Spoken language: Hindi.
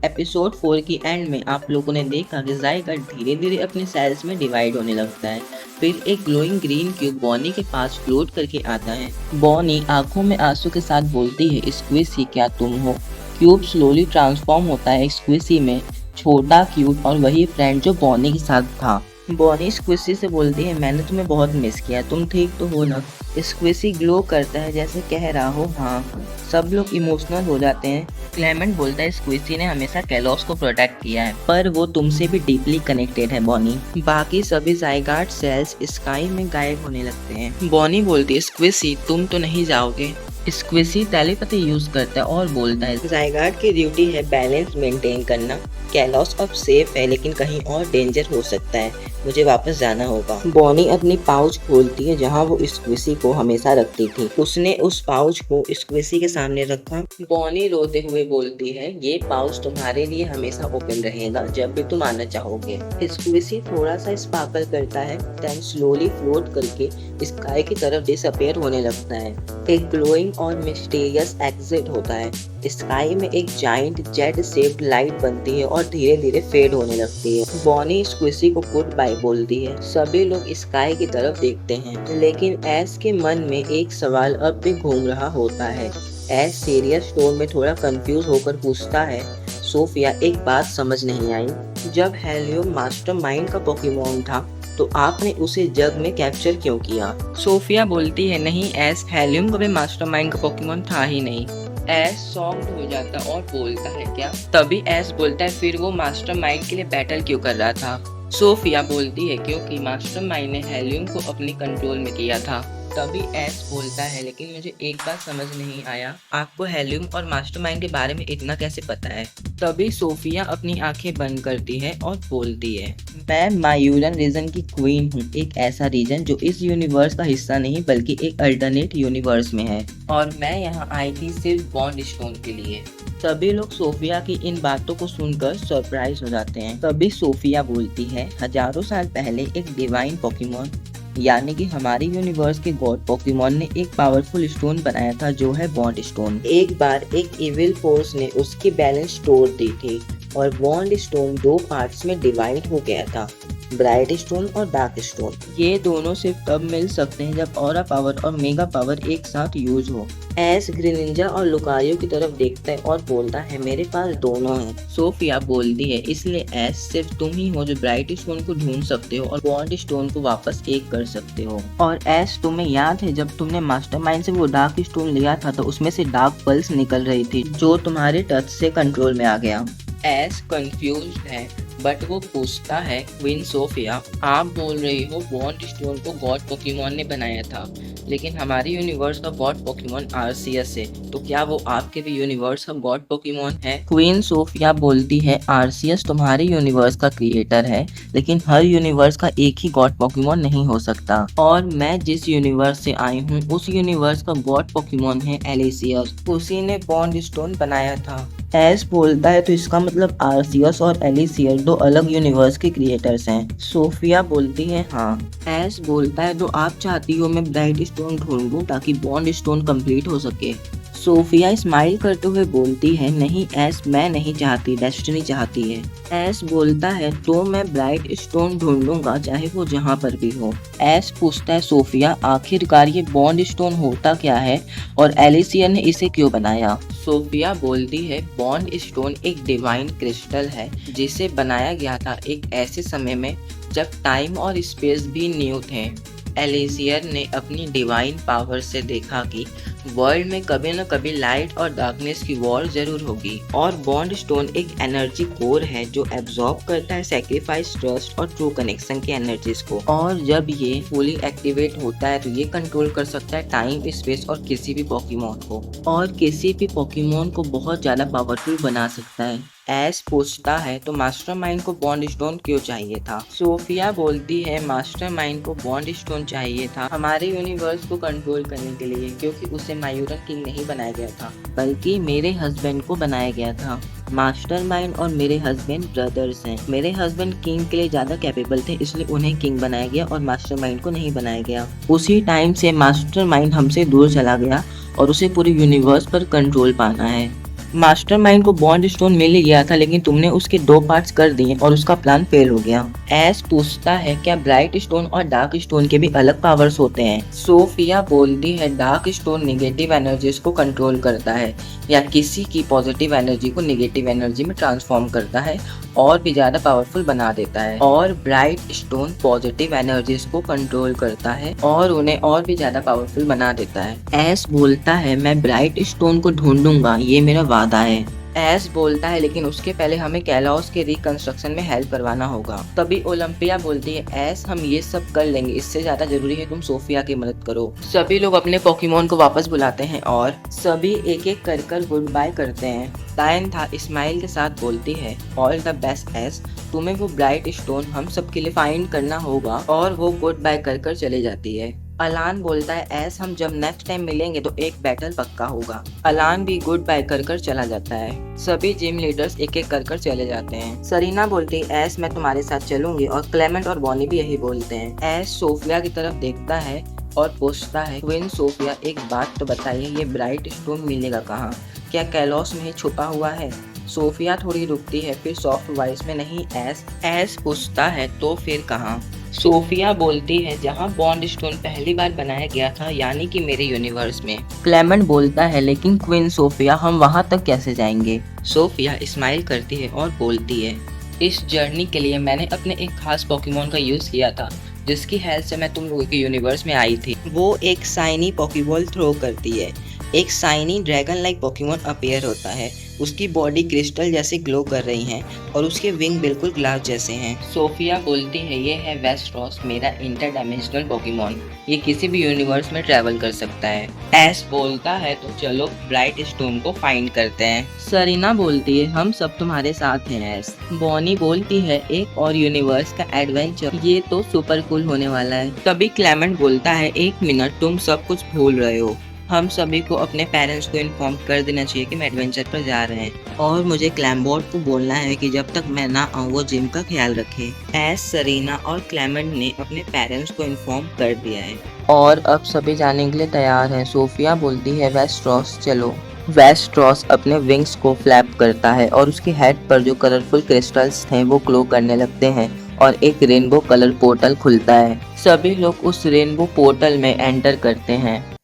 एपिसोड 4 की एंड में आप लोगों ने देखा कि ज़ाइगर्ट धीरे धीरे अपने सेल्स में डिवाइड होने लगता है। फिर एक ग्लोइंग ग्रीन क्यूब बॉनी के पास फ्लोट करके आता है। बॉनी आंखों में आंसू के साथ बोलती है, स्क्विसी क्या तुम हो? क्यूब स्लोली ट्रांसफॉर्म होता है स्क्विसी में, छोटा क्यूट और वही फ्रेंड जो बॉनी के साथ था। बॉनी स्क्विसी से बोलती है, मैंने तुम्हें बहुत मिस किया, तुम ठीक तो हो ना? स्क्विसी ग्लो करता है जैसे कह रहा हो हाँ। सब लोग इमोशनल हो जाते हैं। क्लेमेंट बोलता है, स्क्विसी ने हमेशा कैलोस को प्रोटेक्ट किया है, पर वो तुमसे भी डीपली कनेक्टेड है बॉनी। बाकी सभी ज़ाइगार्ट सेल्स स्काई में गायब होने लगते हैं। बॉनी बोलती है, स्क्विसी तुम तो नहीं जाओगे? स्क्विसी टेलीपैथी यूज करता है और बोलता है, ज़ाइगार्ट की ड्यूटी है बैलेंस मेंटेन करना। कैलोस अब सेफ है लेकिन कहीं और डेंजर हो सकता है, मुझे वापस जाना होगा। बॉनी अपनी पाउच खोलती है जहाँ वो स्क्विसी को हमेशा रखती थी। उसने उस पाउच को स्क्विसी के सामने रखा। बॉनी रोते हुए बोलती है, ये पाउच तुम्हारे लिए हमेशा ओपन रहेगा जब भी तुम आना चाहोगे। स्क्विसी थोड़ा सा स्पार्कल करता है, देन स्लोली फ्लोट करके स्काई की तरफ डिसअपीयर होने लगता है। एक ग्लोइंग और मिस्टीरियस एग्जिट होता है। स्काई में एक जाइंट जेट शेप्ड लाइट बनती है और धीरे धीरे फेड होने लगती है। बॉनी स्क्विसी को गुड बाय बोलती है। सभी लोग स्काई की तरफ देखते हैं, लेकिन एस के मन में एक सवाल अब भी घूम रहा होता है। एस सीरियस टोन में थोड़ा कंफ्यूज होकर पूछता है, सोफिया एक बात समझ नहीं आई, जब हेलियम मास्टरमाइंड का पोकेमॉन था तो आपने उसे जग में कैप्चर क्यों किया? सोफिया बोलती है, नहीं एस, हेलियम कभी मास्टरमाइंड का पोकेमॉन था ही नहीं। एस सॉफ्ट हो जाता और बोलता है, क्या? तभी एस बोलता है, फिर वो मास्टरमाइंड के लिए बैटल क्यों कर रहा था? सोफिया बोलती है, क्योंकि मास्टरमाइंड ने हेलियम को अपने कंट्रोल में किया था। तभी एस बोलता है, लेकिन मुझे एक बात समझ नहीं आया, आपको हेलियम और मास्टरमाइंड के बारे में इतना कैसे पता है? तभी सोफिया अपनी आंखें बंद करती है और बोलती है, मैं मायूरन रीजन की क्वीन हूँ, एक ऐसा रीजन जो इस यूनिवर्स का हिस्सा नहीं बल्कि एक अल्टरनेट यूनिवर्स में है, और मैं यहाँ आई थी सिर्फ बॉन्ड स्टोन के लिए। सभी लोग सोफिया की इन बातों को सुनकर सरप्राइज हो जाते हैं। तभी सोफिया बोलती है, हजारों साल पहले एक डिवाइन पोकेमॉन यानी कि हमारे यूनिवर्स के गॉड पोकेमॉन ने एक पावरफुल स्टोन बनाया था जो है बॉन्ड स्टोन। एक बार एक इविल फोर्स ने उसकी बैलेंस तोड़ दी थी और बॉन्ड स्टोन दो पार्ट्स में डिवाइड हो गया था, ब्राइट स्टोन और डार्क स्टोन। ये दोनों सिर्फ तब मिल सकते हैं जब ऑरा पावर और मेगा पावर एक साथ यूज हो। एस ग्रीनिंजा और लुकारियो की तरफ देखता है और बोलता है, मेरे पास दोनों हैं। सोफिया बोलती है, इसलिए एस सिर्फ तुम ही हो जो ब्राइट स्टोन को ढूंढ सकते हो और बॉन्ड स्टोन को वापस एक कर सकते हो। और एस, तुम्हें याद है जब तुमने मास्टरमाइंड से वो डार्क स्टोन लिया था तो उसमें से डार्क पल्स निकल रही थी जो तुम्हारे टच से कंट्रोल में आ गया। एस कंफ्यूज है बट वो पूछता है, क्वीन सोफिया आप बोल रही हो बॉन्ड स्टोन को गॉड पोकेमॉन ने बनाया था, लेकिन हमारे यूनिवर्स का गॉड पोकेमॉन आरसीएस है, तो क्या वो आपके भी यूनिवर्स का गॉड पोकेमॉन है? क्वीन सोफिया बोलती है, आरसीएस तुम्हारे यूनिवर्स का क्रिएटर है, लेकिन हर यूनिवर्स का एक ही गॉड पोकेमॉन नहीं हो सकता, और मैं जिस यूनिवर्स से आई हूँ उस यूनिवर्स का गॉड पोकेमॉन है एलिसियस, उसी ने बॉन्ड स्टोन बनाया था। एस बोलता है, तो इसका मतलब आरसीएस और एलिसियस दो अलग यूनिवर्स के क्रिएटर्स हैं। सोफिया बोलती है, हाँ। एस बोलता है, तो आप चाहती हो मैं ब्राइट स्टोन ढूंढूं ताकि बॉन्ड स्टोन कंप्लीट हो सके? सोफिया स्माइल करते हुए बोलती है, नहीं एस, मैं नहीं चाहती, डेस्टिनी चाहती है। एस बोलता है, तो मैं ब्राइट स्टोन ढूंढूंगा चाहे वो जहाँ पर भी हो। एस पूछता है, सोफिया आखिरकार ये बॉन्ड स्टोन होता क्या है और एलिसिया ने इसे क्यों बनाया? सोफिया बोलती है, बॉन्ड स्टोन एक डिवाइन क्रिस्टल है जिसे बनाया गया था एक ऐसे समय में जब टाइम और स्पेस भी न्यू थे। एलिसियर ने अपनी डिवाइन पावर से देखा कि वर्ल्ड में कभी न कभी लाइट और डार्कनेस की वॉर जरूर होगी, और बॉन्ड स्टोन एक एनर्जी कोर है जो एब्जॉर्ब करता है सैक्रिफाइस, ट्रस्ट और ट्रू कनेक्शन की एनर्जीज को, और जब ये फुली एक्टिवेट होता है तो ये कंट्रोल कर सकता है टाइम, स्पेस और किसी भी पोकेमॉन को, और किसी भी पोकेमॉन को बहुत ज्यादा पावरफुल बना सकता है। एस पूछता है, तो मास्टरमाइंड को बॉन्ड स्टोन क्यों चाहिए था? सोफिया बोलती है, मास्टरमाइंड को बॉन्ड स्टोन चाहिए था हमारे यूनिवर्स को कंट्रोल करने के लिए, क्योंकि उसे मायूरन किंग नहीं बनाया गया था बल्कि मेरे हस्बैंड को बनाया गया था। मास्टरमाइंड और मेरे हस्बैंड ब्रदर्स हैं। मेरे हस्बैंड किंग के लिए ज्यादा कैपेबल थे, इसलिए उन्हें किंग बनाया गया और मास्टरमाइंड को नहीं बनाया गया। उसी टाइम से मास्टरमाइंड हमसे दूर चला गया और उसे पूरे यूनिवर्स पर कंट्रोल पाना है। मास्टरमाइंड को बॉन्ड स्टोन मिल ही गया था, लेकिन तुमने उसके 2 पार्ट्स कर दिए और उसका प्लान फेल हो गया। एस पूछता है क्या ब्राइट स्टोन और डार्क स्टोन के भी अलग पावर्स होते हैं? सोफिया बोलती है डार्क स्टोन नेगेटिव एनर्जीज को कंट्रोल करता है या किसी की पॉजिटिव एनर्जी को नेगेटिव एनर्जी में ट्रांसफॉर्म करता है और भी ज्यादा पावरफुल बना देता है, और ब्राइट स्टोन पॉजिटिव एनर्जीज को कंट्रोल करता है और उन्हें और भी ज्यादा पावरफुल बना देता है। एस बोलता है मैं ब्राइट स्टोन को ढूंढूंगा, ये मेरा वादा है। एस बोलता है लेकिन उसके पहले हमें कैलॉस के रिकंस्ट्रक्शन में हेल्प करवाना होगा। तभी ओलंपिया बोलती है एस हम ये सब कर लेंगे, इससे ज्यादा जरूरी है तुम सोफिया की मदद करो। सभी लोग अपने पोकेमोन को वापस बुलाते हैं और सभी एक एक कर गुड बाय करते हैं। दायंथा स्माइल के साथ बोलती है ऑल द बेस्ट एस, तुम्हें वो ब्राइट स्टोन हम सबके लिए फाइंड करना होगा, और वो गुड बाय कर चले जाती है। अलान बोलता है एस हम जब नेक्स्ट टाइम मिलेंगे तो एक बैटल पक्का होगा। अलान भी गुड बाय कर चला जाता है। सभी जिम लीडर्स एक एक कर चले जाते हैं। सरीना बोलती है एस मैं तुम्हारे साथ चलूंगी, और क्लेमेंट और बॉनी भी यही बोलते हैं। एस सोफिया की तरफ देखता है और पूछता है क्वीन सोफिया एक बात तो बताइए, ये ब्राइट स्टोन मिलेगा कहाँ? क्या कैलॉस में ही छुपा हुआ है? सोफिया थोड़ी रुकती है, फिर सॉफ्ट वॉइस में नहीं एस पूछता है तो फिर कहाँ? सोफिया बोलती है जहाँ बॉन्ड स्टोन पहली बार बनाया गया था, यानी कि मेरे यूनिवर्स में। क्लेमेंट बोलता है लेकिन क्वीन सोफिया हम वहाँ तक कैसे जाएंगे? सोफिया स्माइल करती है और बोलती है इस जर्नी के लिए मैंने अपने एक खास पोकेमोन का यूज किया था, जिसकी हेल्प से मैं तुम लोगों के यूनिवर्स में आई थी। वो एक शाइनी पोकेबॉल थ्रो करती है। एक shiny dragon like Pokemon appear होता है। उसकी बॉडी क्रिस्टल जैसे ग्लो कर रही है और उसके विंग बिल्कुल ग्लास जैसे हैं। सोफिया बोलती है ये है वेस्ट्रॉस, मेरा इंटरडायमेंशनल पोकेमोन, ये किसी भी यूनिवर्स में ट्रैवल कर सकता है। एस बोलता है तो चलो ब्राइट स्टोन को फाइंड करते हैं। सरीना बोलती है हम सब तुम्हारे साथ हैं एस। बॉनी बोलती है एक और यूनिवर्स का एडवेंचर, ये तो सुपर कूल होने वाला है। तभी क्लेमेंट बोलता है 1 मिनट तुम सब कुछ भूल रहे हो, हम सभी को अपने पेरेंट्स को इन्फॉर्म कर देना चाहिए कि हम एडवेंचर पर जा रहे हैं, और मुझे क्लैम्बोर्ड को बोलना है कि जब तक मैं ना आऊँ वो जिम का ख्याल रखे। एस, सरीना और क्लेमेंट ने अपने पेरेंट्स को इन्फॉर्म कर दिया है और अब सभी जाने के लिए तैयार हैं। सोफिया बोलती है वेस्ट्रॉस चलो। वेस्ट्रॉस अपने विंग्स को फ्लैप करता है और उसके हेड पर जो कलरफुल क्रिस्टल्स हैं वो ग्लो करने लगते हैं और एक रेनबो कलर पोर्टल खुलता है। सभी लोग उस रेनबो पोर्टल में एंटर करते हैं।